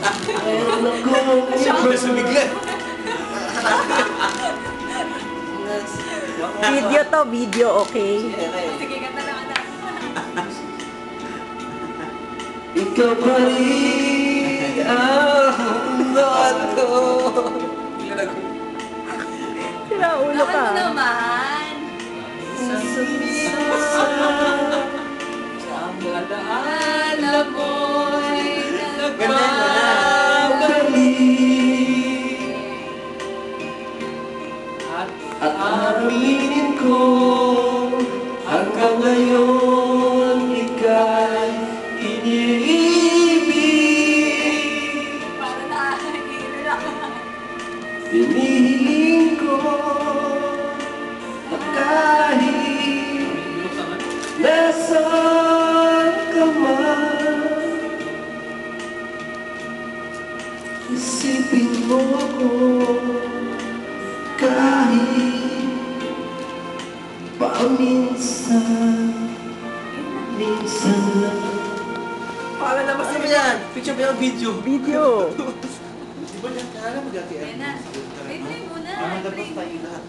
Meron akong Sumiglan. Video to, video, okay? Sige, ganda na anak. ikaw pa rin ang nato. Sira ulo Bakit ka. mo naman? Alam mo'y Nagbabalik at aaminin ko hanggang ngayon ika'y iniibig. Para nakakagilala ka. Hinihiling ko na kahit nasaan ka man, isipin mo ako kahit paminsan, minsan lang. Para naman sa yan. Picture ba yung video? Video. Di ba niya? Alam mo dati? Ayan na. Wait, play muna. Ang Play. tayo lahat.